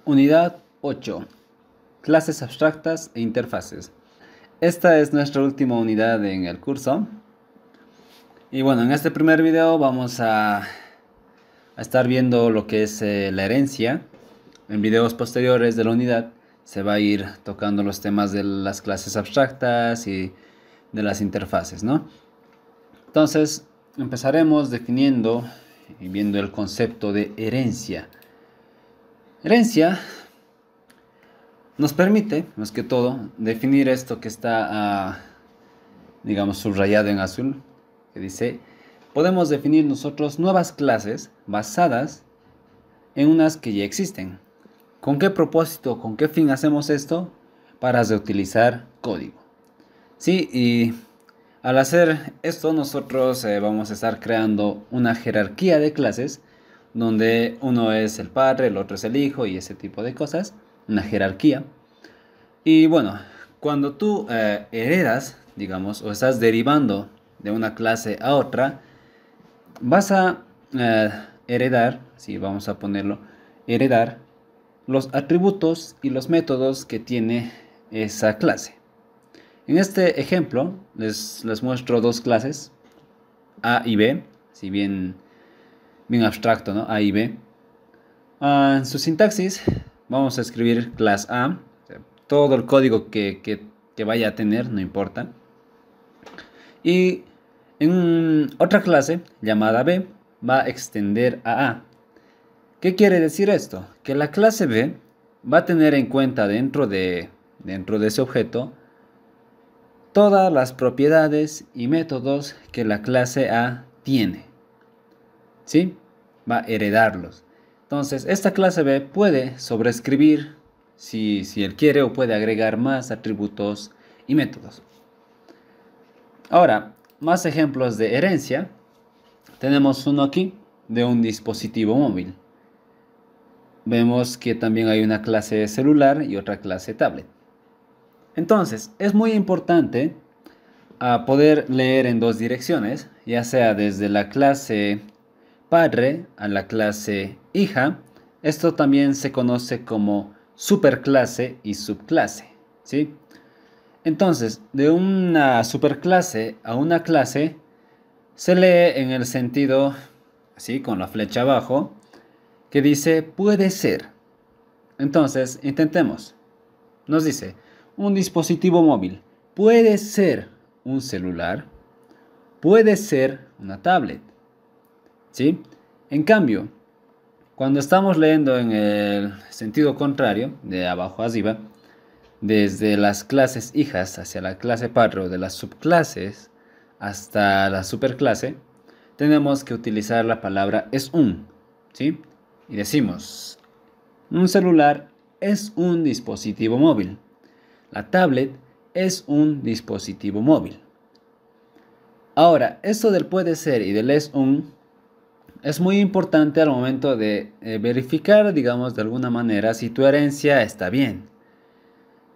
Unidad 8. Clases abstractas e interfaces. Esta es nuestra última unidad en el curso. Y bueno, en este primer video vamos a estar viendo lo que es la herencia. En videos posteriores de la unidad se va a ir tocando los temas de las clases abstractas y de las interfaces, ¿no? Entonces, empezaremos definiendo y viendo el concepto de herencia. Herencia nos permite, más que todo, definir esto que está, digamos, subrayado en azul, que dice, podemos definir nosotros nuevas clases basadas en unas que ya existen. ¿Con qué propósito, con qué fin hacemos esto? Para reutilizar código. Sí, y al hacer esto nosotros vamos a estar creando una jerarquía de clases donde uno es el padre, el otro es el hijo y ese tipo de cosas, una jerarquía. Y bueno, cuando tú heredas, digamos, o estás derivando de una clase a otra, vas a heredar, sí, vamos a ponerlo, heredar los atributos y los métodos que tiene esa clase. En este ejemplo les muestro dos clases, A y B, si bien abstracto, ¿no? A y B. En su sintaxis vamos a escribir class A, o sea, todo el código que vaya a tener, no importa. Y en otra clase llamada B va a extender a A. ¿Qué quiere decir esto? Que la clase B va a tener en cuenta dentro de ese objeto todas las propiedades y métodos que la clase A tiene. ¿Sí? Va a heredarlos. Entonces, esta clase B puede sobreescribir si él quiere o puede agregar más atributos y métodos. Ahora, más ejemplos de herencia. Tenemos uno aquí de un dispositivo móvil. Vemos que también hay una clase celular y otra clase tablet. Entonces, es muy importante poder leer en dos direcciones, ya sea desde la clase padre a la clase hija. Esto también se conoce como superclase y subclase, ¿sí? Entonces, de una superclase a una clase se lee en el sentido, así, con la flecha abajo, que dice puede ser. Entonces, intentemos. Nos dice, un dispositivo móvil puede ser un celular, puede ser una tablet, ¿sí? En cambio, cuando estamos leyendo en el sentido contrario, de abajo a arriba, desde las clases hijas hacia la clase padre o de las subclases hasta la superclase, tenemos que utilizar la palabra es un, ¿sí? Y decimos, un celular es un dispositivo móvil. La tablet es un dispositivo móvil. Ahora, esto del puede ser y del es un es muy importante al momento de verificar, digamos, de alguna manera si tu herencia está bien.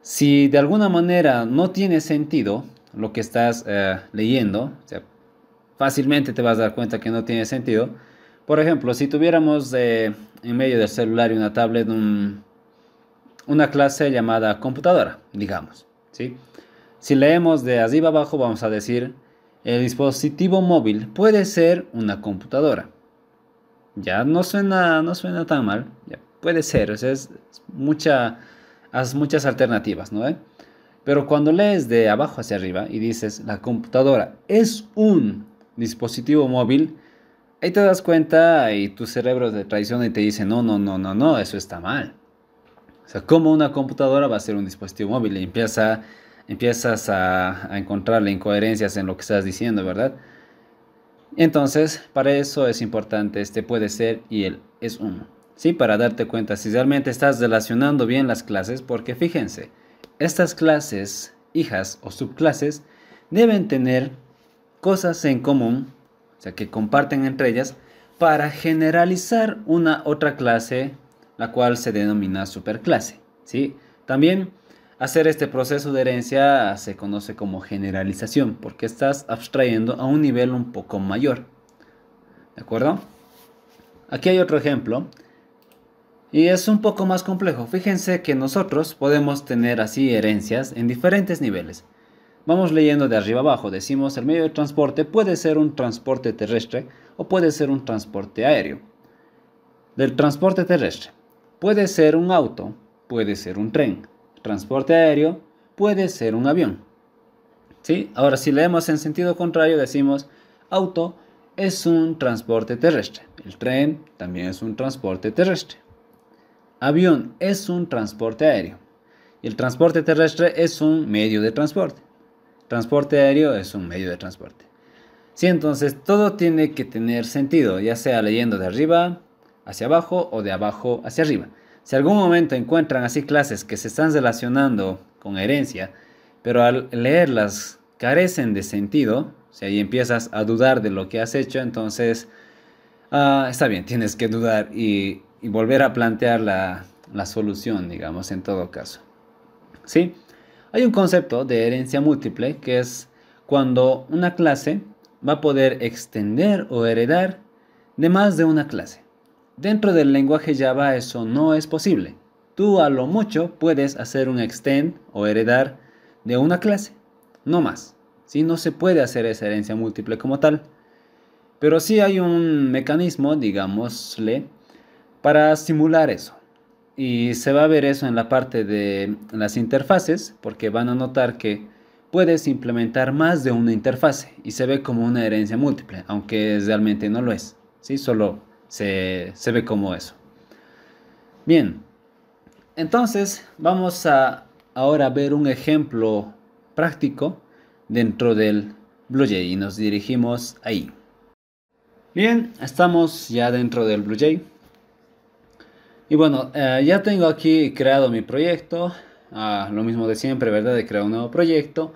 Si de alguna manera no tiene sentido lo que estás leyendo, o sea, fácilmente te vas a dar cuenta que no tiene sentido. Por ejemplo, si tuviéramos en medio del celular y una tablet una clase llamada computadora, digamos, ¿sí? Si leemos de arriba abajo vamos a decir el dispositivo móvil puede ser una computadora. Ya no suena tan mal, ya puede ser, o sea, hay muchas alternativas, ¿no? Pero cuando lees de abajo hacia arriba y dices la computadora es un dispositivo móvil, ahí te das cuenta y tu cerebro te traiciona y te dice no, eso está mal. O sea, ¿cómo una computadora va a ser un dispositivo móvil? Y empiezas a encontrarle incoherencias en lo que estás diciendo, ¿verdad? Entonces, para eso es importante este puede ser y el es un, ¿sí? Para darte cuenta si realmente estás relacionando bien las clases, porque fíjense, estas clases, hijas o subclases, deben tener cosas en común, o sea, que comparten entre ellas, para generalizar una otra clase, la cual se denomina superclase, ¿sí? También hacer este proceso de herencia se conoce como generalización, porque estás abstrayendo a un nivel un poco mayor. ¿De acuerdo? Aquí hay otro ejemplo. Y es un poco más complejo. Fíjense que nosotros podemos tener así herencias en diferentes niveles. Vamos leyendo de arriba abajo. Decimos el medio de transporte puede ser un transporte terrestre o puede ser un transporte aéreo. Del transporte terrestre puede ser un auto, puede ser un tren. Transporte aéreo puede ser un avión. ¿Sí? Ahora si leemos en sentido contrario decimos auto es un transporte terrestre. El tren también es un transporte terrestre. Avión es un transporte aéreo. Y el transporte terrestre es un medio de transporte. Transporte aéreo es un medio de transporte. Sí, entonces todo tiene que tener sentido, ya sea leyendo de arriba hacia abajo o de abajo hacia arriba. Si algún momento encuentran así clases que se están relacionando con herencia, pero al leerlas carecen de sentido, si ahí empiezas a dudar de lo que has hecho, entonces está bien, tienes que dudar y volver a plantear la solución, digamos, en todo caso. ¿Sí? Hay un concepto de herencia múltiple que es cuando una clase va a poder extender o heredar de más de una clase. Dentro del lenguaje Java eso no es posible. Tú a lo mucho puedes hacer un extend o heredar de una clase, no más. ¿Sí? No se puede hacer esa herencia múltiple como tal. Pero sí hay un mecanismo, digámosle, para simular eso. Y se va a ver eso en la parte de las interfaces, porque van a notar que puedes implementar más de una interfase y se ve como una herencia múltiple, aunque realmente no lo es. ¿Sí? Solo se ve como eso. Bien, entonces vamos a ahora ver un ejemplo práctico dentro del BlueJ y nos dirigimos ahí. Bien, estamos ya dentro del BlueJ. Y bueno, ya tengo aquí creado mi proyecto. Lo mismo de siempre, ¿verdad? He creado un nuevo proyecto.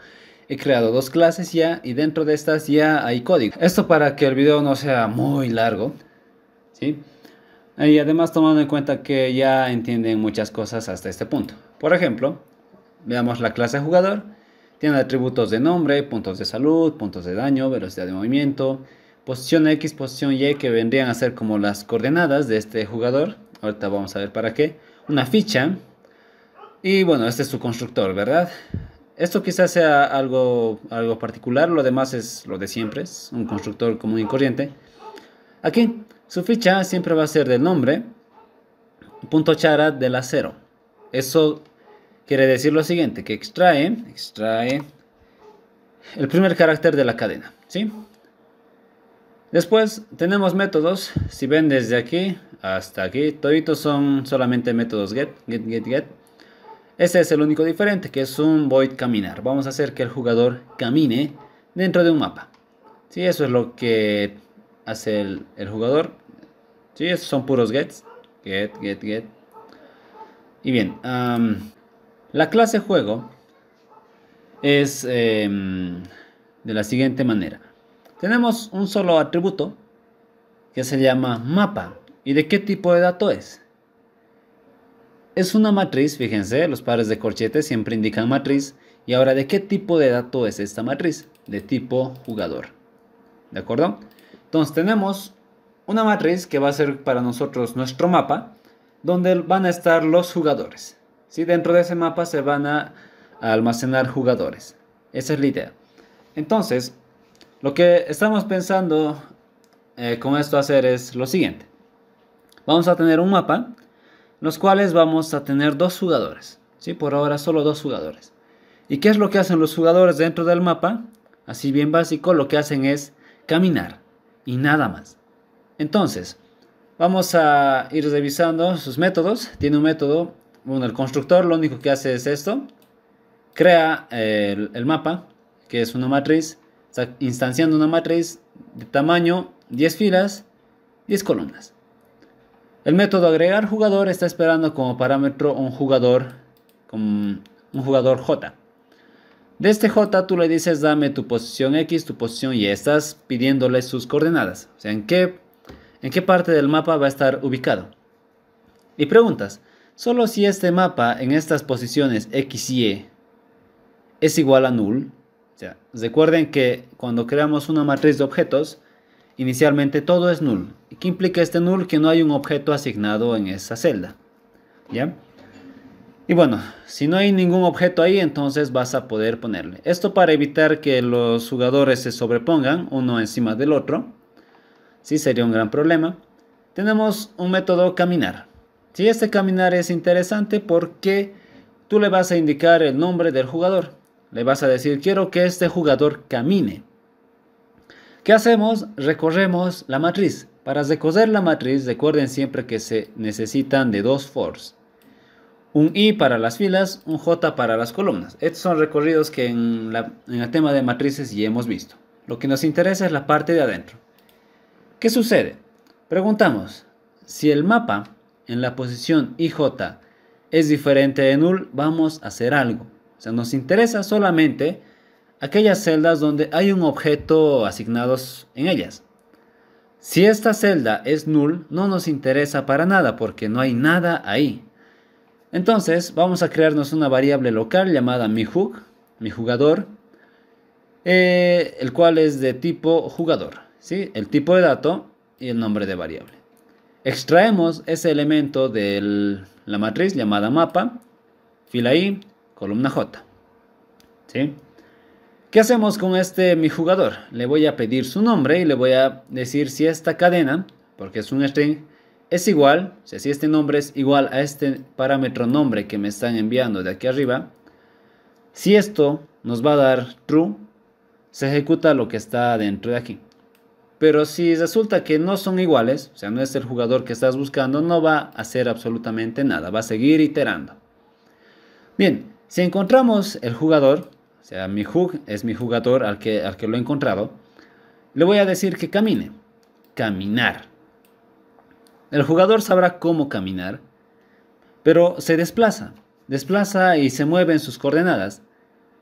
He creado dos clases ya y dentro de estas ya hay código. Esto para que el video no sea muy largo, ¿sí? Y además tomando en cuenta que ya entienden muchas cosas hasta este punto. Por ejemplo, veamos la clase jugador. Tiene atributos de nombre, puntos de salud, puntos de daño, velocidad de movimiento, posición X, posición Y, que vendrían a ser como las coordenadas de este jugador. Ahorita vamos a ver para qué. Una ficha. Y bueno, este es su constructor, ¿verdad? Esto quizás sea algo particular. Lo demás es lo de siempre. Es un constructor común y corriente. Aquí, su ficha siempre va a ser del nombre. Punto chara de la 0. Eso quiere decir lo siguiente. Que extrae el primer carácter de la cadena, ¿sí? Después tenemos métodos. Si ven desde aquí hasta aquí, toditos son solamente métodos get. Ese es el único diferente, que es un void caminar. Vamos a hacer que el jugador camine dentro de un mapa. Sí, eso es lo que hace el jugador. Sí, esos son puros gets. Get. Y bien, la clase juego es de la siguiente manera. Tenemos un solo atributo que se llama mapa. ¿Y de qué tipo de dato es? Es una matriz, fíjense, los pares de corchetes siempre indican matriz. Y ahora, ¿de qué tipo de dato es esta matriz? De tipo jugador. ¿De acuerdo? Entonces tenemos una matriz que va a ser para nosotros nuestro mapa, donde van a estar los jugadores. ¿Sí? Dentro de ese mapa se van a almacenar jugadores. Esa es la idea. Entonces, lo que estamos pensando con esto hacer es lo siguiente. Vamos a tener un mapa, los cuales vamos a tener dos jugadores. ¿Sí? Por ahora solo dos jugadores. ¿Y qué es lo que hacen los jugadores dentro del mapa? Así bien básico, lo que hacen es caminar y nada más. Entonces, vamos a ir revisando sus métodos. Tiene un método, bueno, el constructor lo único que hace es esto. Crea el mapa, que es una matriz. Está instanciando una matriz de tamaño 10 filas, 10 columnas. El método agregar jugador está esperando como parámetro un jugador J. De este J tú le dices dame tu posición X, tu posición Y. Estás pidiéndole sus coordenadas. O sea, en qué parte del mapa va a estar ubicado. Y preguntas, solo si este mapa en estas posiciones X y Y es igual a null. O sea, recuerden que cuando creamos una matriz de objetos, inicialmente todo es null. ¿Y qué implica este null? Que no hay un objeto asignado en esa celda. ¿ya? Y bueno, si no hay ningún objeto ahí, entonces vas a poder ponerle. Esto para evitar que los jugadores se sobrepongan uno encima del otro. Sí, sería un gran problema. Tenemos un método caminar. Sí, este caminar es interesante porque tú le vas a indicar el nombre del jugador. Le vas a decir, quiero que este jugador camine. ¿Qué hacemos? Recorremos la matriz. Para recorrer la matriz, recuerden siempre que se necesitan de dos fors. Un I para las filas, un J para las columnas. Estos son recorridos que en el tema de matrices ya hemos visto. Lo que nos interesa es la parte de adentro. ¿Qué sucede? Preguntamos, si el mapa en la posición IJ es diferente de null, vamos a hacer algo. O sea, nos interesa solamente aquellas celdas donde hay un objeto asignados en ellas. Si esta celda es null, no nos interesa para nada porque no hay nada ahí. Entonces vamos a crearnos una variable local llamada mijug, mi jugador, el cual es de tipo jugador, ¿sí? El tipo de dato y el nombre de variable. Extraemos ese elemento de la matriz llamada mapa, fila I, columna J, ¿sí? ¿Qué hacemos con este mi jugador? Le voy a pedir su nombre y le voy a decir si esta cadena, porque es un string, es igual, o sea, si este nombre es igual a este parámetro nombre que me están enviando de aquí arriba. Si esto nos va a dar true, se ejecuta lo que está dentro de aquí. Pero si resulta que no son iguales, o sea, no es el jugador que estás buscando, no va a hacer absolutamente nada, va a seguir iterando. Bien, si encontramos el jugador, o sea, mi jug es mi jugador al que lo he encontrado, le voy a decir que camine, caminar. El jugador sabrá cómo caminar, pero se desplaza y se mueve en sus coordenadas.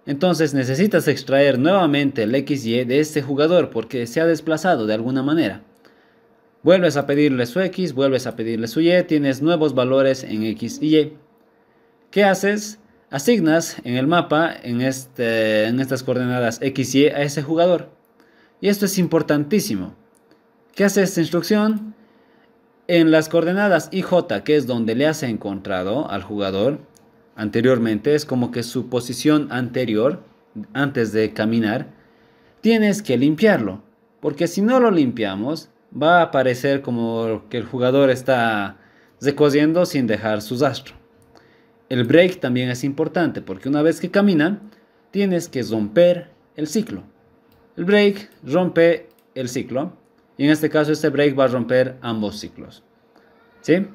Entonces necesitas extraer nuevamente el XY de este jugador porque se ha desplazado de alguna manera. Vuelves a pedirle su X, vuelves a pedirle su Y, tienes nuevos valores en X y Y. ¿Qué haces? Asignas en el mapa, en estas coordenadas X y Y a ese jugador. Y esto es importantísimo. ¿Qué hace esta instrucción? En las coordenadas IJ, que es donde le has encontrado al jugador anteriormente, es como que su posición anterior, antes de caminar, tienes que limpiarlo, porque si no lo limpiamos, va a aparecer como que el jugador está recorriendo sin dejar su rastro. El break también es importante, porque una vez que camina, tienes que romper el ciclo. El break rompe el ciclo, y en este caso este break va a romper ambos ciclos. ¿Sí?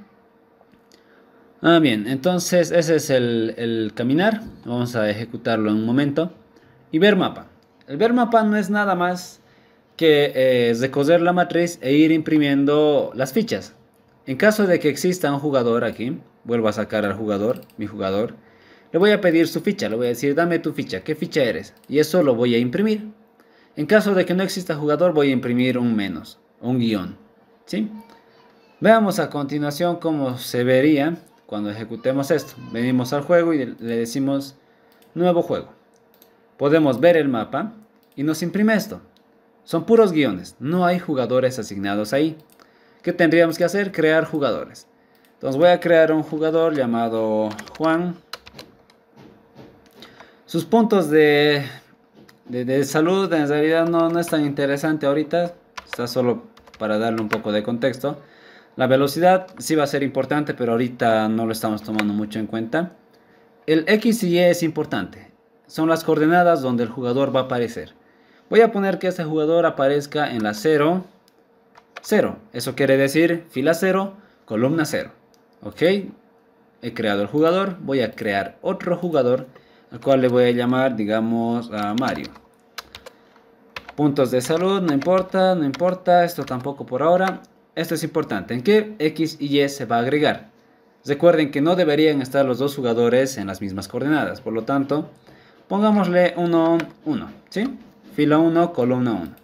Bien, entonces ese es el caminar. Vamos a ejecutarlo en un momento. Y ver mapa. El ver mapa no es nada más que recorrer la matriz e ir imprimiendo las fichas. En caso de que exista un jugador aquí, vuelvo a sacar al jugador, mi jugador, le voy a pedir su ficha, le voy a decir, dame tu ficha, ¿qué ficha eres? Y eso lo voy a imprimir. En caso de que no exista jugador, voy a imprimir un menos, un guión, ¿sí? Veamos a continuación cómo se vería cuando ejecutemos esto. Venimos al juego y le decimos nuevo juego. Podemos ver el mapa y nos imprime esto. Son puros guiones, no hay jugadores asignados ahí. ¿Qué tendríamos que hacer? Crear jugadores. Entonces voy a crear un jugador llamado Juan. Sus puntos de salud en realidad no es tan interesante ahorita. Está solo para darle un poco de contexto. La velocidad sí va a ser importante, pero ahorita no lo estamos tomando mucho en cuenta. El X y Y es importante. Son las coordenadas donde el jugador va a aparecer. Voy a poner que este jugador aparezca en la 0, 0. Eso quiere decir fila 0, columna 0. Ok. He creado el jugador. Voy a crear otro jugador, al cual le voy a llamar, digamos, a Mario. Puntos de salud, no importa. Esto tampoco por ahora. Esto es importante. ¿En qué X y Y se va a agregar? Recuerden que no deberían estar los dos jugadores en las mismas coordenadas. Por lo tanto, pongámosle 1, 1. ¿Sí? Fila 1, columna 1.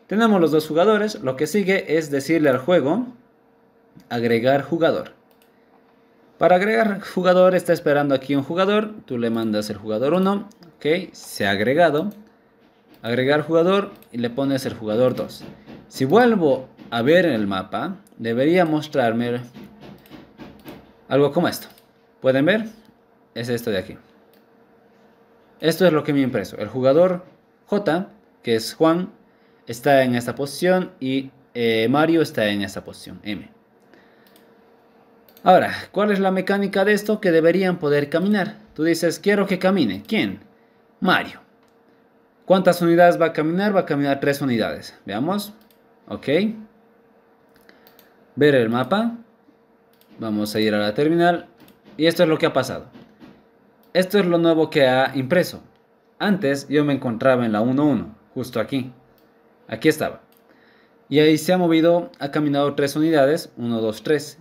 Tenemos los dos jugadores. Lo que sigue es decirle al juego agregar jugador. Para agregar jugador está esperando aquí un jugador. Tú le mandas el jugador 1. Ok, se ha agregado. Agregar jugador y le pones el jugador 2. Si vuelvo a ver el mapa, debería mostrarme algo como esto. ¿Pueden ver? Es esto de aquí. Esto es lo que me he impreso. El jugador J, que es Juan, está en esta posición y Mario está en esta posición, M. Ahora, ¿cuál es la mecánica de esto? Que deberían poder caminar. Tú dices, quiero que camine. ¿Quién? Mario. ¿Cuántas unidades va a caminar? Va a caminar 3 unidades. Veamos. Ok. Ver el mapa. Vamos a ir a la terminal. Y esto es lo que ha pasado. Esto es lo nuevo que ha impreso. Antes yo me encontraba en la 1-1, justo aquí. Aquí estaba. Y ahí se ha movido, ha caminado 3 unidades. 1, 2, 3.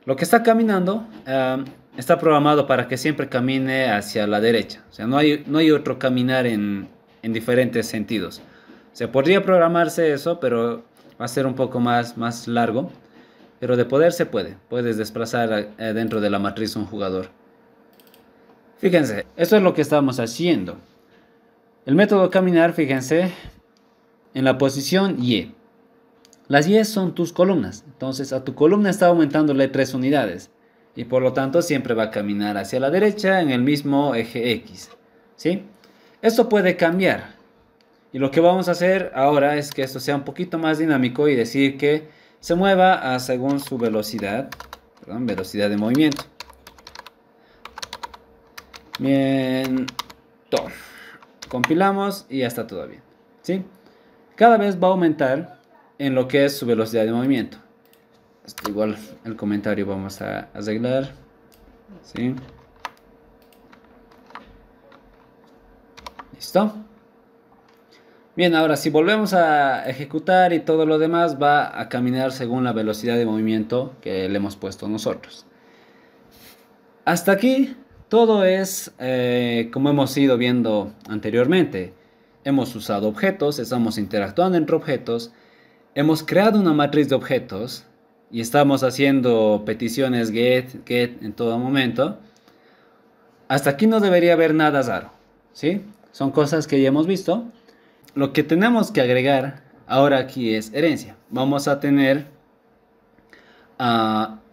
Lo que está caminando está programado para que siempre camine hacia la derecha. O sea, no hay otro caminar en diferentes sentidos. O sea, podría programarse eso, pero va a ser un poco más largo. Pero de poder se puede. Puedes desplazar dentro de la matriz un jugador. Fíjense, esto es lo que estamos haciendo. El método caminar, fíjense, en la posición Y. Las Y son tus columnas. Entonces a tu columna está aumentándole 3 unidades. Y por lo tanto siempre va a caminar hacia la derecha en el mismo eje X. ¿Sí? Esto puede cambiar. Y lo que vamos a hacer ahora es que esto sea un poquito más dinámico y decir que se mueva según su velocidad. Perdón, velocidad de movimiento. Bien. Compilamos y ya está todo bien. ¿Sí? Cada vez va a aumentar en lo que es su velocidad de movimiento. Esto igual el comentario vamos a arreglar. ¿Sí? ¿Listo? Bien, ahora si volvemos a ejecutar y todo lo demás va a caminar según la velocidad de movimiento que le hemos puesto nosotros. Hasta aquí todo es como hemos ido viendo anteriormente. Hemos usado objetos, estamos interactuando entre objetos. Hemos creado una matriz de objetos y estamos haciendo peticiones get en todo momento. Hasta aquí no debería haber nada raro, ¿sí? Son cosas que ya hemos visto. Lo que tenemos que agregar ahora aquí es herencia. Vamos a tener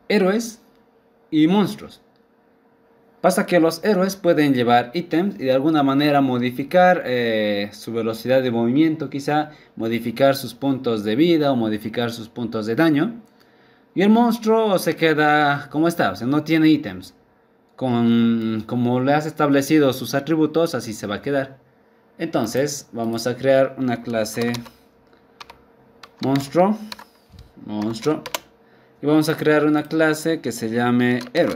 héroes y monstruos. Pasa que los héroes pueden llevar ítems y de alguna manera modificar su velocidad de movimiento, quizá modificar sus puntos de vida o modificar sus puntos de daño. Y el monstruo se queda como está, o sea, no tiene ítems. Como le has establecido sus atributos, así se va a quedar. Entonces vamos a crear una clase monstruo. Y vamos a crear una clase que se llame héroe.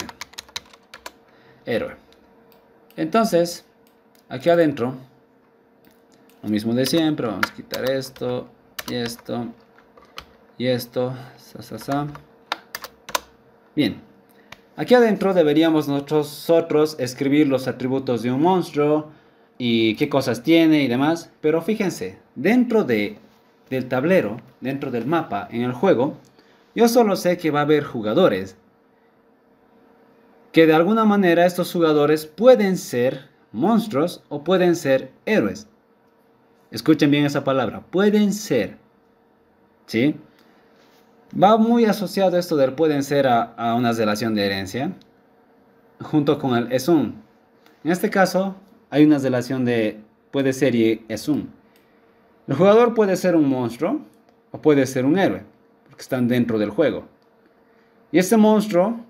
Entonces, aquí adentro, lo mismo de siempre, vamos a quitar esto, y esto, y esto, Bien, aquí adentro deberíamos nosotros escribir los atributos de un monstruo, y qué cosas tiene y demás, pero fíjense, dentro del tablero, dentro del mapa, en el juego, yo solo sé que va a haber jugadores. Que de alguna manera estos jugadores pueden ser monstruos o pueden ser héroes. Escuchen bien esa palabra, pueden ser. ¿Sí? Va muy asociado esto del pueden ser a una relación de herencia, junto con el es un. En este caso, hay una relación de puede ser y es un. El jugador puede ser un monstruo o puede ser un héroe, porque están dentro del juego. Y este monstruo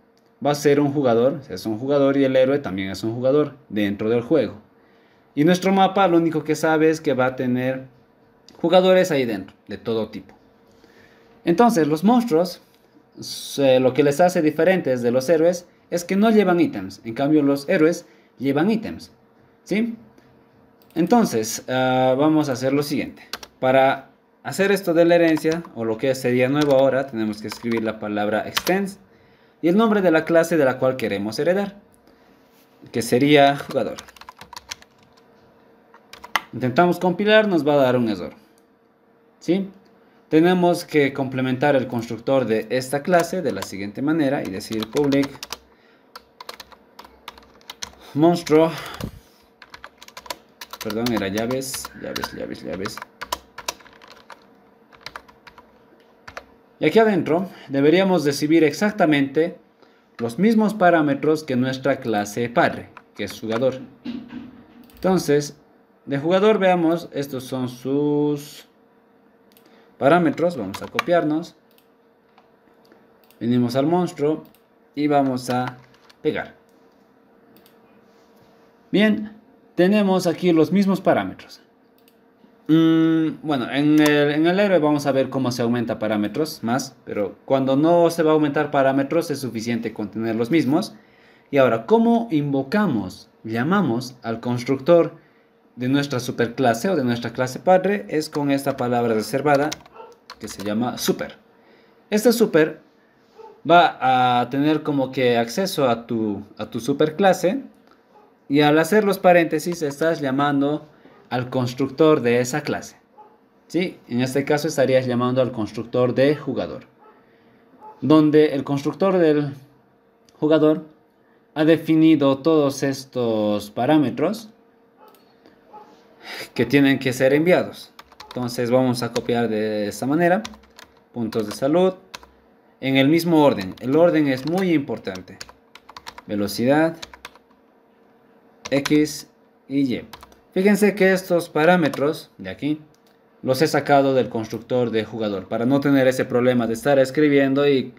va a ser un jugador, es un jugador y el héroe también es un jugador dentro del juego. Y nuestro mapa lo único que sabe es que va a tener jugadores ahí dentro, de todo tipo. Entonces los monstruos, lo que les hace diferentes de los héroes es que no llevan ítems. En cambio los héroes llevan ítems. ¿Sí? Entonces vamos a hacer lo siguiente. Para hacer esto de la herencia, o lo que sería nuevo ahora, tenemos que escribir la palabra extends y el nombre de la clase de la cual queremos heredar, que sería jugador. Intentamos compilar, nos va a dar un error. ¿Sí? Tenemos que complementar el constructor de esta clase de la siguiente manera y decir public monstruo, perdón, era llaves. Y aquí adentro deberíamos recibir exactamente los mismos parámetros que nuestra clase padre, que es jugador. Entonces, de jugador veamos, estos son sus parámetros. Vamos a copiarnos. Venimos al monstruo y vamos a pegar. Bien, tenemos aquí los mismos parámetros. Bueno, en el héroe vamos a ver cómo se aumenta parámetros más, pero cuando no se va a aumentar parámetros es suficiente con tener los mismos. Y ahora, ¿cómo invocamos, llamamos al constructor de nuestra superclase o de nuestra clase padre? Es con esta palabra reservada que se llama super. Este super va a tener como que acceso a tu superclase, y al hacer los paréntesis estás llamando al constructor de esa clase. ¿Sí? En este caso estarías llamando al constructor de jugador, donde el constructor del jugador ha definido todos estos parámetros que tienen que ser enviados. Entonces vamos a copiar de esta manera. Puntos de salud. En el mismo orden. El orden es muy importante. Velocidad. X y Y. Fíjense que estos parámetros de aquí los he sacado del constructor de jugador para no tener ese problema de estar escribiendo y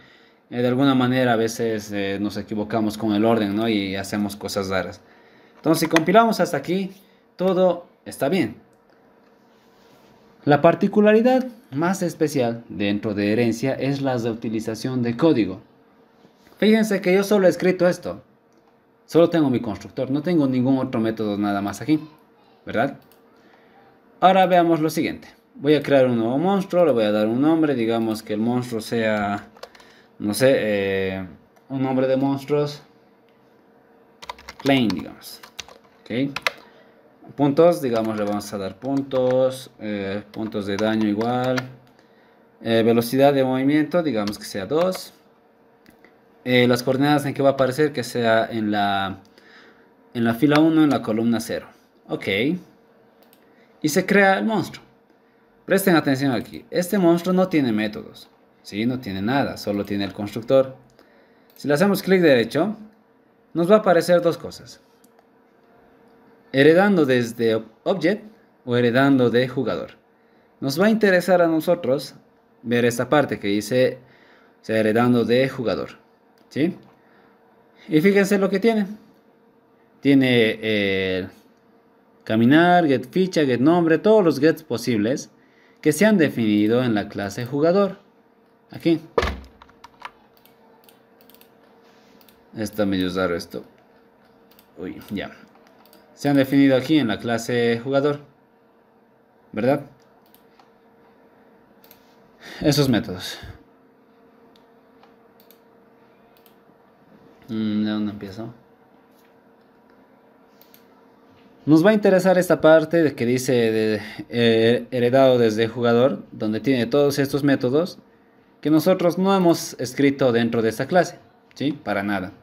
de alguna manera a veces nos equivocamos con el orden, ¿no? Y hacemos cosas raras. Entonces, si compilamos hasta aquí, todo está bien. La particularidad más especial dentro de herencia es la de utilización de código. Fíjense que yo solo he escrito esto. Solo tengo mi constructor, no tengo ningún otro método nada más aquí, ¿verdad? Ahora veamos lo siguiente. Voy a crear un nuevo monstruo, le voy a dar un nombre, digamos que el monstruo sea, no sé, un nombre de monstruos, Plain, digamos. Ok. Puntos, digamos, le vamos a dar puntos, puntos de daño igual, velocidad de movimiento, digamos que sea 2. Las coordenadas en que va a aparecer, que sea en la fila 1, en la columna 0. Ok. Y se crea el monstruo. Presten atención aquí. Este monstruo no tiene métodos. ¿Sí? No tiene nada. Solo tiene el constructor. Si le hacemos clic derecho, nos va a aparecer dos cosas. Heredando desde Object o heredando de jugador. Nos va a interesar a nosotros ver esta parte que dice heredando de jugador. ¿Sí? Y fíjense lo que tiene. Tiene caminar, get ficha, get nombre, todos los gets posibles que se han definido en la clase jugador. Aquí. Está medio raro esto. Uy, ya. Se han definido aquí en la clase jugador. ¿Verdad? Esos métodos. ¿De dónde empiezo? Nos va a interesar esta parte de que dice heredado desde jugador, donde tiene todos estos métodos que nosotros no hemos escrito dentro de esta clase, ¿sí? Para nada.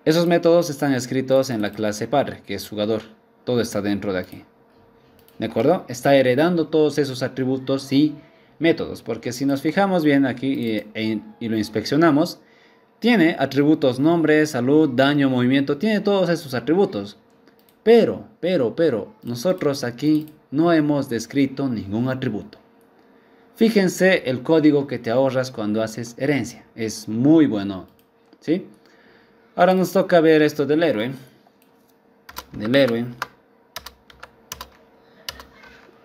Esos métodos están escritos en la clase padre, que es jugador. Todo está dentro de aquí. ¿De acuerdo? Está heredando todos esos atributos y métodos, porque si nos fijamos bien aquí y lo inspeccionamos, tiene atributos nombre, salud, daño, movimiento, tiene todos esos atributos. Pero, nosotros aquí no hemos descrito ningún atributo. Fíjense el código que te ahorras cuando haces herencia. Es muy bueno, ¿sí? Ahora nos toca ver esto del héroe.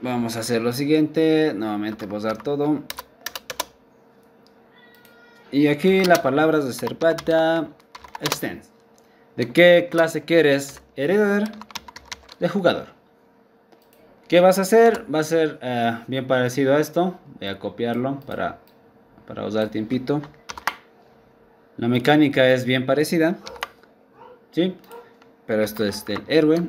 Vamos a hacer lo siguiente. Nuevamente borrar todo. Y aquí la palabra reservada extends. ¿De qué clase quieres heredar? De jugador. ¿Qué vas a hacer? Va a ser bien parecido a esto. Voy a copiarlo para usar tiempito. La mecánica es bien parecida, ¿sí? Pero esto es del héroe.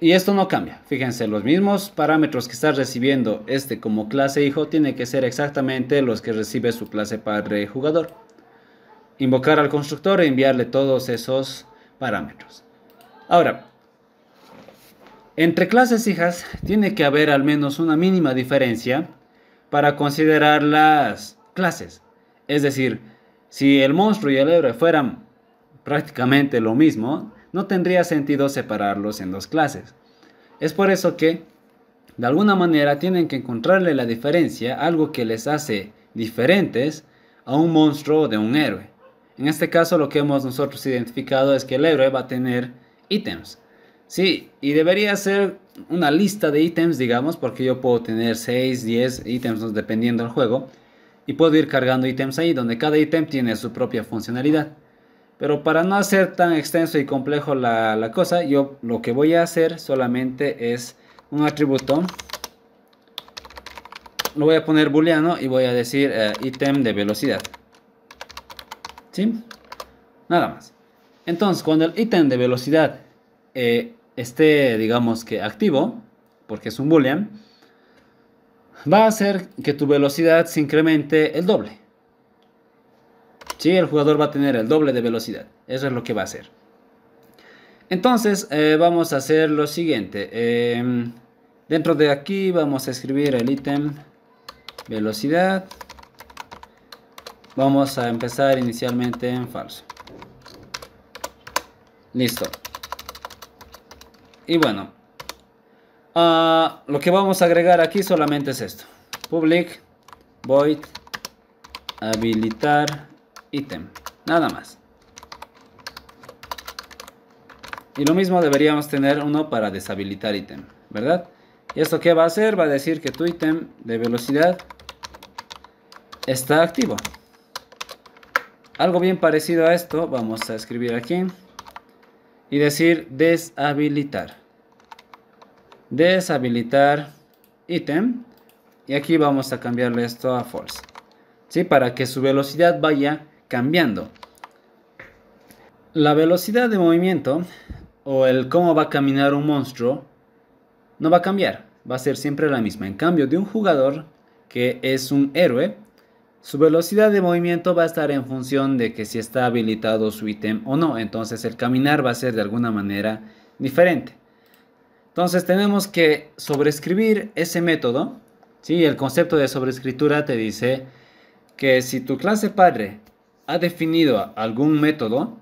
Y esto no cambia. Fíjense, los mismos parámetros que está recibiendo este como clase hijo tiene que ser exactamente los que recibe su clase padre jugador. Invocar al constructor e enviarle todos esos parámetros. Ahora, entre clases hijas tiene que haber al menos una mínima diferencia para considerar las clases. Es decir, si el monstruo y el héroe fueran prácticamente lo mismo, no tendría sentido separarlos en dos clases. Es por eso que, de alguna manera, tienen que encontrarle la diferencia, algo que les hace diferentes a un monstruo de un héroe. En este caso, lo que hemos nosotros identificado es que el héroe va a tener ítems. Sí, y debería ser una lista de ítems, digamos, porque yo puedo tener 6, 10 ítems dependiendo del juego. Y puedo ir cargando ítems ahí, donde cada ítem tiene su propia funcionalidad. Pero para no hacer tan extenso y complejo la cosa, yo lo que voy a hacer solamente es un atributo. Lo voy a poner booleano y voy a decir ítem de velocidad. ¿Sí? Nada más. Entonces, cuando el ítem de velocidad esté, digamos que activo, porque es un boolean, va a hacer que tu velocidad se incremente el doble. Sí, el jugador va a tener el doble de velocidad. Eso es lo que va a hacer. Entonces, vamos a hacer lo siguiente. Dentro de aquí vamos a escribir el ítem velocidad. Vamos a empezar inicialmente en falso. Listo. Y bueno, lo que vamos a agregar aquí solamente es esto. Public void habilitar ítem. Nada más. Y lo mismo deberíamos tener uno para deshabilitar ítem, ¿verdad? ¿Y esto qué va a hacer? Va a decir que tu ítem de velocidad está activo. Algo bien parecido a esto vamos a escribir aquí y decir deshabilitar. Deshabilitar ítem. Y aquí vamos a cambiarle esto a false. ¿Sí? Para que su velocidad vaya cambiando. La velocidad de movimiento o el cómo va a caminar un monstruo no va a cambiar. Va a ser siempre la misma. En cambio, de un jugador que es un héroe, su velocidad de movimiento va a estar en función de que si está habilitado su ítem o no. Entonces el caminar va a ser de alguna manera diferente. Entonces tenemos que sobreescribir ese método. ¿Sí? El concepto de sobreescritura te dice que si tu clase padre ha definido algún método,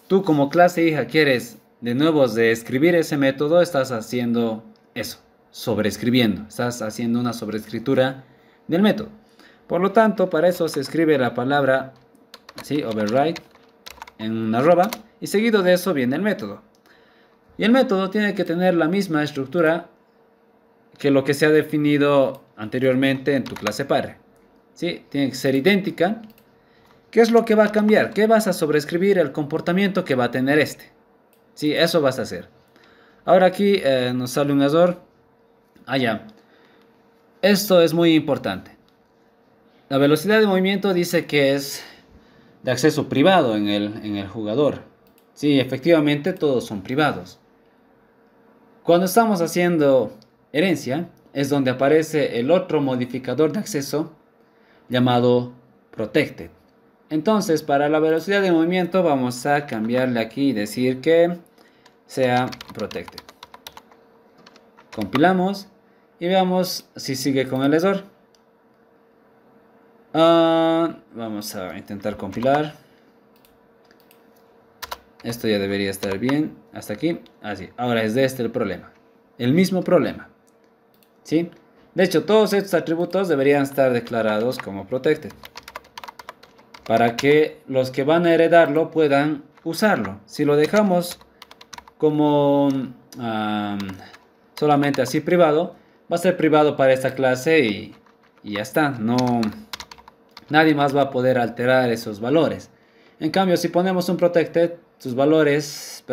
tú como clase hija quieres de nuevo escribir ese método, estás haciendo eso, sobreescribiendo. Estás haciendo una sobreescritura del método. Por lo tanto, para eso se escribe la palabra así, override, en una arroba, y seguido de eso viene el método. Y el método tiene que tener la misma estructura que lo que se ha definido anteriormente en tu clase padre. ¿Sí? Tiene que ser idéntica. ¿Qué es lo que va a cambiar? ¿Qué vas a sobreescribir? El comportamiento que va a tener este. Sí, eso vas a hacer. Ahora aquí nos sale un error. Ya. Esto es muy importante. La velocidad de movimiento dice que es de acceso privado en el jugador. Sí, efectivamente todos son privados. Cuando estamos haciendo herencia, es donde aparece el otro modificador de acceso llamado protected. Entonces, para la velocidad de movimiento vamos a cambiarle aquí y decir que sea protected. Compilamos y veamos si sigue con el error. Vamos a intentar compilar. Esto ya debería estar bien. Hasta aquí. Así. Ahora es de este el problema. El mismo problema. ¿Sí? De hecho, todos estos atributos deberían estar declarados como protected. Para que los que van a heredarlo puedan usarlo. Si lo dejamos como solamente así privado, va a ser privado para esta clase y ya está. Nadie más va a poder alterar esos valores. En cambio, si ponemos un protected, sus valores,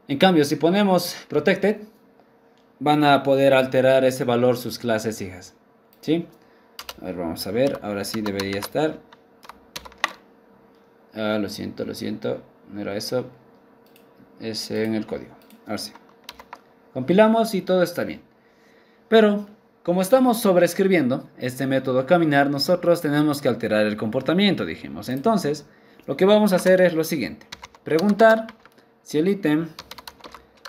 en cambio, si ponemos protected, van a poder alterar ese valor sus clases hijas. ¿Sí? A ver, vamos a ver. Ahora sí debería estar. Lo siento. No era eso. Es en el código. Ahora sí. Compilamos y todo está bien. Pero, como estamos sobreescribiendo este método caminar, nosotros tenemos que alterar el comportamiento, dijimos. Entonces, lo que vamos a hacer es lo siguiente. Preguntar si el ítem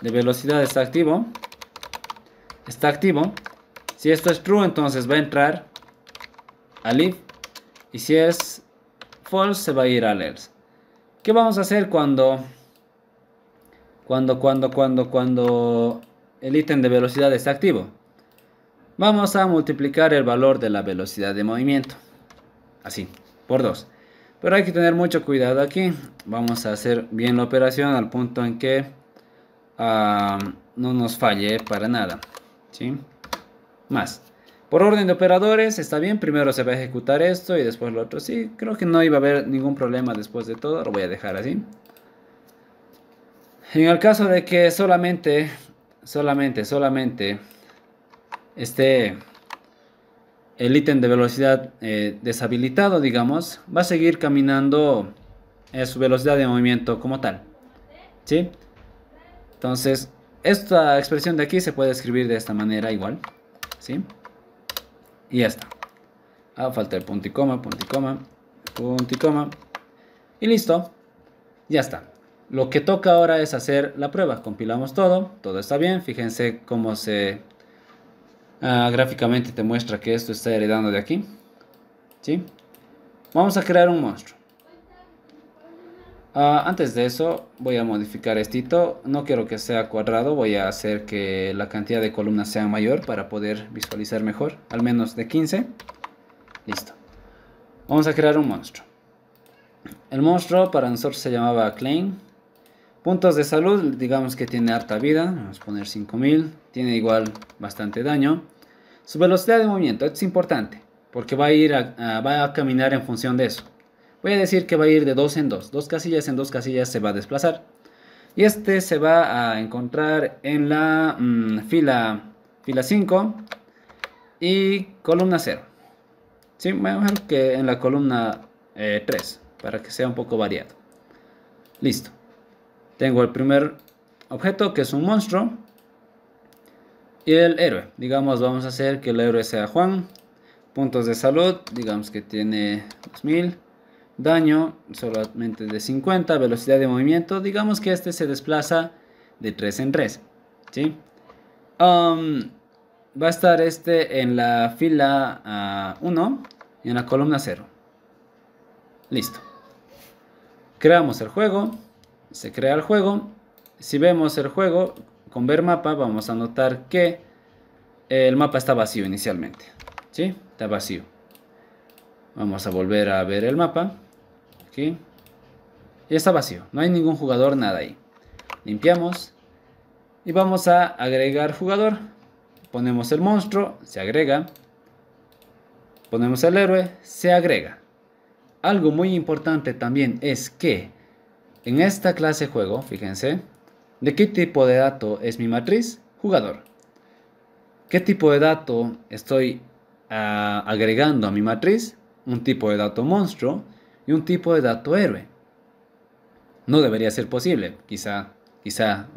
de velocidad está activo. Está activo. Si esto es true, entonces va a entrar al if Y si es false, se va a ir al else. ¿Qué vamos a hacer cuando el ítem de velocidad está activo? Vamos a multiplicar el valor de la velocidad de movimiento. Así, por 2. Pero hay que tener mucho cuidado aquí. Vamos a hacer bien la operación al punto en que no nos falle para nada. ¿Sí? Más. Por orden de operadores, está bien. Primero se va a ejecutar esto y después lo otro. Sí, creo que no iba a haber ningún problema después de todo. Lo voy a dejar así. En el caso de que solamente esté el ítem de velocidad deshabilitado, digamos, va a seguir caminando su velocidad de movimiento como tal. ¿Sí? Entonces, esta expresión de aquí se puede escribir de esta manera igual. ¿Sí? Y ya está. Falta el punto y coma, punto y coma, punto y coma. Y listo. Ya está. Lo que toca ahora es hacer la prueba. Compilamos todo. Todo está bien. Fíjense cómo se gráficamente te muestra que esto está heredando de aquí. ¿Sí? Vamos a crear un monstruo. Antes de eso voy a modificar esto. No quiero que sea cuadrado. Voy a hacer que la cantidad de columnas sea mayor para poder visualizar mejor. Al menos de 15. Listo. Vamos a crear un monstruo. El monstruo para nosotros se llamaba Klein. Puntos de salud, digamos que tiene harta vida. Vamos a poner 5000. Tiene igual bastante daño. Su velocidad de movimiento, esto es importante. Porque va a caminar en función de eso. Voy a decir que va a ir de 2 en 2. 2 casillas en 2 casillas se va a desplazar. Y este se va a encontrar en la fila 5 y columna 0. Sí, mejor que en la columna 3, para que sea un poco variado. Listo. Tengo el primer objeto, que es un monstruo. Y el héroe. Digamos, vamos a hacer que el héroe sea Juan. Puntos de salud, digamos que tiene 2000. Daño solamente de 50. Velocidad de movimiento, digamos que este se desplaza de 3 en 3. ¿Sí? Va a estar este en la fila 1 y en la columna 0. Listo. Creamos el juego. Se crea el juego. Si vemos el juego con ver mapa, vamos a notar que el mapa está vacío inicialmente. ¿Sí? Está vacío. Vamos a volver a ver el mapa. Aquí. Y está vacío. No hay ningún jugador, nada ahí. Limpiamos. Y vamos a agregar jugador. Ponemos el monstruo, se agrega. Ponemos el héroe, se agrega. Algo muy importante también es que en esta clase juego, fíjense, ¿de qué tipo de dato es mi matriz? Jugador. ¿Qué tipo de dato estoy agregando a mi matriz? Un tipo de dato monstruo y un tipo de dato héroe. No debería ser posible. Quizá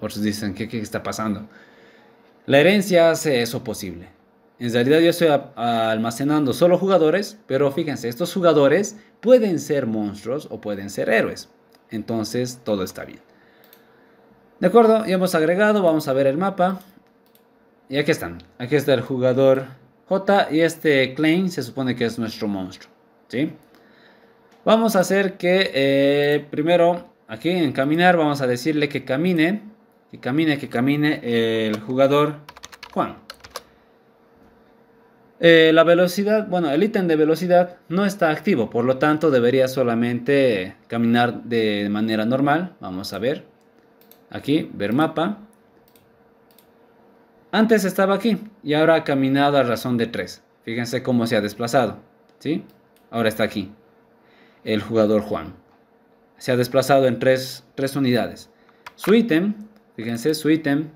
otros dicen, ¿qué está pasando? La herencia hace eso posible. En realidad yo estoy almacenando solo jugadores, pero fíjense, estos jugadores pueden ser monstruos o pueden ser héroes. Entonces todo está bien. De acuerdo, ya hemos agregado, vamos a ver el mapa. Y aquí están. Aquí está el jugador J y este Klein se supone que es nuestro monstruo. ¿Sí? Vamos a hacer que primero aquí en caminar vamos a decirle que camine el jugador Juan. La velocidad, bueno, el ítem de velocidad no está activo, por lo tanto debería solamente caminar de manera normal. Vamos a ver. Aquí, ver mapa. Antes estaba aquí y ahora ha caminado a razón de 3. Fíjense cómo se ha desplazado. ¿Sí? Ahora está aquí. El jugador Juan. Se ha desplazado en 3 unidades. Su ítem, fíjense, su ítem,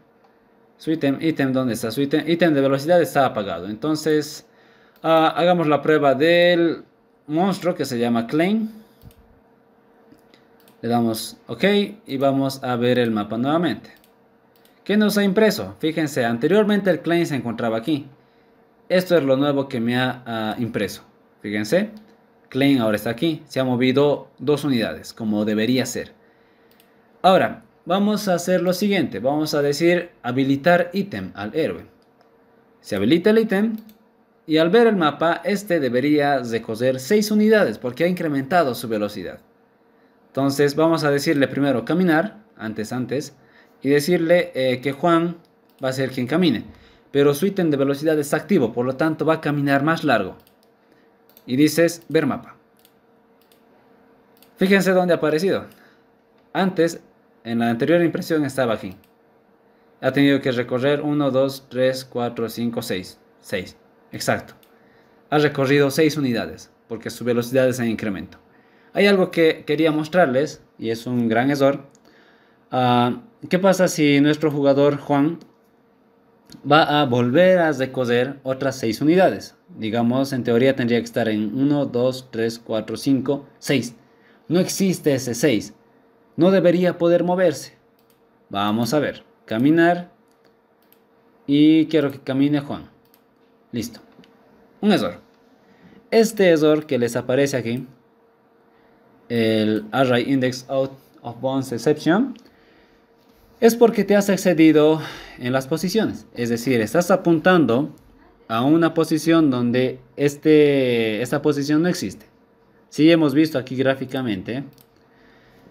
¿dónde está su ítem? Ítem de velocidad está apagado. Entonces, hagamos la prueba del monstruo que se llama Klein. Le damos OK y vamos a ver el mapa nuevamente. ¿Qué nos ha impreso? Fíjense, anteriormente el Klein se encontraba aquí. Esto es lo nuevo que me ha impreso. Fíjense, Klein ahora está aquí. Se ha movido 2 unidades, como debería ser. Ahora, vamos a hacer lo siguiente. Vamos a decir habilitar ítem al héroe. Se habilita el ítem. Y al ver el mapa, este debería recoger 6 unidades porque ha incrementado su velocidad. Entonces vamos a decirle primero caminar, antes, y decirle que Juan va a ser quien camine. Pero su ítem de velocidad está activo, por lo tanto va a caminar más largo. Y dices ver mapa. Fíjense dónde ha aparecido. Antes, en la anterior impresión estaba aquí. Ha tenido que recorrer 1, 2, 3, 4, 5, 6. 6, exacto. Ha recorrido 6 unidades, porque su velocidad es en incremento. Hay algo que quería mostrarles, y es un gran error. ¿Qué pasa si nuestro jugador Juan va a volver a recorrer otras 6 unidades? Digamos, en teoría tendría que estar en 1, 2, 3, 4, 5, 6. No existe ese 6. No debería poder moverse. Vamos a ver. Caminar. Y quiero que camine Juan. Listo. Un error. Este error que les aparece aquí, el Array Index Out of Bounds Exception, es porque te has excedido en las posiciones. Es decir, estás apuntando a una posición donde esta posición no existe. Sí hemos visto aquí gráficamente,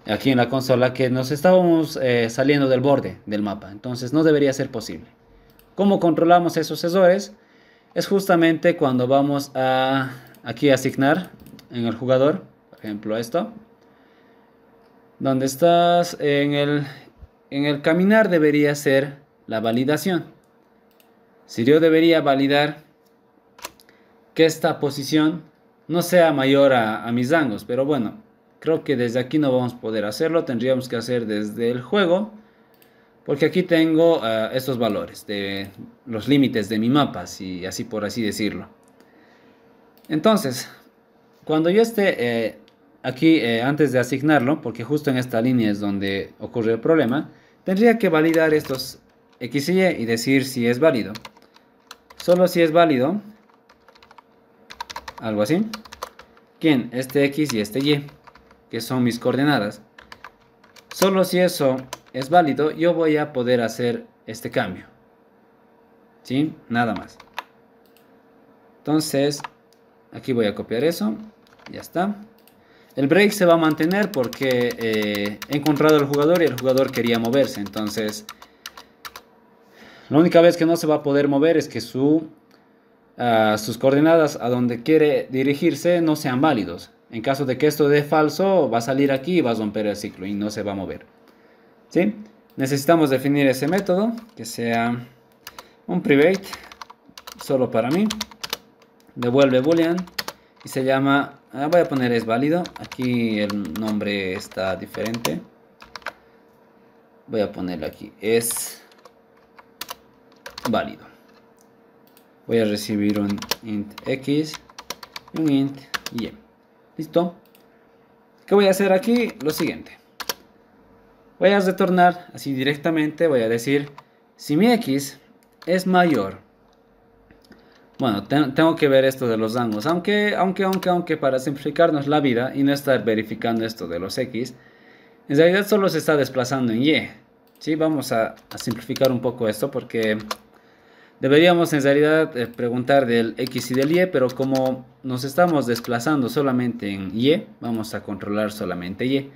aquí en la consola, que nos estábamos saliendo del borde del mapa. Entonces no debería ser posible. ¿Cómo controlamos esos errores? Es justamente cuando vamos a aquí a asignar en el jugador, por ejemplo esto, donde estás en el caminar debería ser la validación. Si yo debería validar que esta posición no sea mayor a mis rangos, pero bueno, creo que desde aquí no vamos a poder hacerlo, tendríamos que hacer desde el juego, porque aquí tengo estos valores de los límites de mi mapa, así por así decirlo. Entonces, cuando yo esté aquí antes de asignarlo, porque justo en esta línea es donde ocurre el problema, tendría que validar estos X y Y y decir si es válido. Solo si es válido, algo así. ¿Quién? Este X y este Y, que son mis coordenadas. Solo si eso es válido, yo voy a poder hacer este cambio. ¿Sí? Nada más. Entonces, aquí voy a copiar eso. Ya está. El break se va a mantener porque he encontrado al jugador y el jugador quería moverse. Entonces, la única vez que no se va a poder mover es que sus coordenadas a donde quiere dirigirse no sean válidos. En caso de que esto dé falso, va a salir aquí y va a romper el ciclo y no se va a mover. ¿Sí? Necesitamos definir ese método que sea un private solo para mí. Devuelve boolean y se llama, voy a poner es válido. Aquí el nombre está diferente. Voy a ponerle aquí es válido. Voy a recibir un int x y un int y. ¿Listo? ¿Qué voy a hacer aquí? Lo siguiente. Voy a retornar así directamente. Voy a decir si mi x es mayor. Bueno, tengo que ver esto de los rangos. Aunque para simplificarnos la vida y no estar verificando esto de los x, en realidad solo se está desplazando en y. ¿Sí? Vamos a simplificar un poco esto porque deberíamos en realidad preguntar del x y del y, pero como nos estamos desplazando solamente en y, vamos a controlar solamente y.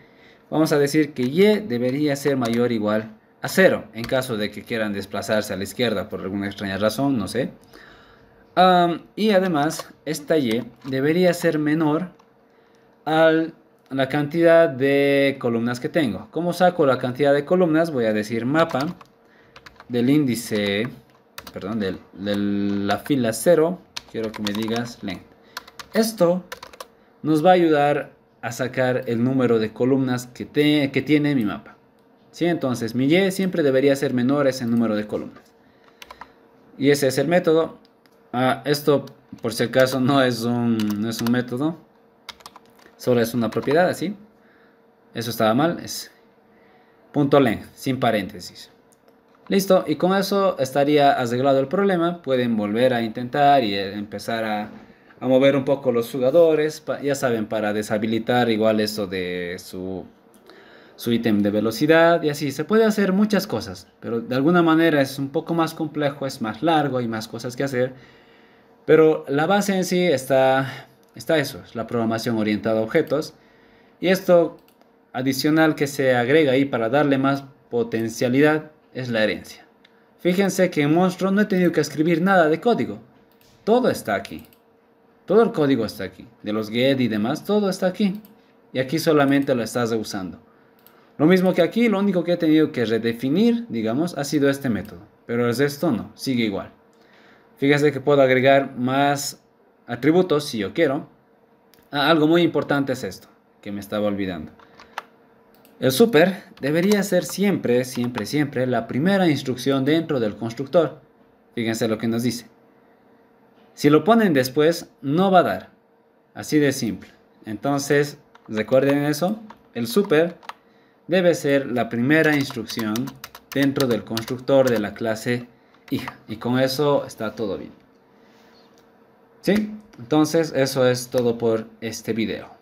Vamos a decir que y debería ser mayor o igual a 0, en caso de que quieran desplazarse a la izquierda por alguna extraña razón, no sé. Y además, esta y debería ser menor a la cantidad de columnas que tengo. ¿Cómo saco la cantidad de columnas? Voy a decir mapa del índice, perdón, de la fila 0, quiero que me digas length. Esto nos va a ayudar a sacar el número de columnas que tiene mi mapa. ¿Sí? Entonces mi y siempre debería ser menor a ese número de columnas. Y ese es el método. Esto por si acaso no es un método, solo es una propiedad, así. Eso estaba mal, es .length, sin paréntesis. Listo, y con eso estaría arreglado el problema. Pueden volver a intentar y empezar a mover un poco los jugadores, ya saben, para deshabilitar igual eso de su ítem de velocidad y así. Se puede hacer muchas cosas, pero de alguna manera es un poco más complejo, es más largo, hay más cosas que hacer. Pero la base en sí está eso, es la programación orientada a objetos. Y esto adicional que se agrega ahí para darle más potencialidad es la herencia. Fíjense que en Monstruo no he tenido que escribir nada de código. Todo está aquí. Todo el código está aquí. De los get y demás, todo está aquí. Y aquí solamente lo estás usando. Lo mismo que aquí, lo único que he tenido que redefinir, digamos, ha sido este método. Pero el resto no, sigue igual. Fíjense que puedo agregar más atributos si yo quiero. Algo muy importante es esto, que me estaba olvidando. El super debería ser siempre, siempre, siempre la primera instrucción dentro del constructor. Fíjense lo que nos dice. Si lo ponen después, no va a dar. Así de simple. Entonces, recuerden eso. El super debe ser la primera instrucción dentro del constructor de la clase hija. Y con eso está todo bien. ¿Sí? Entonces, eso es todo por este video.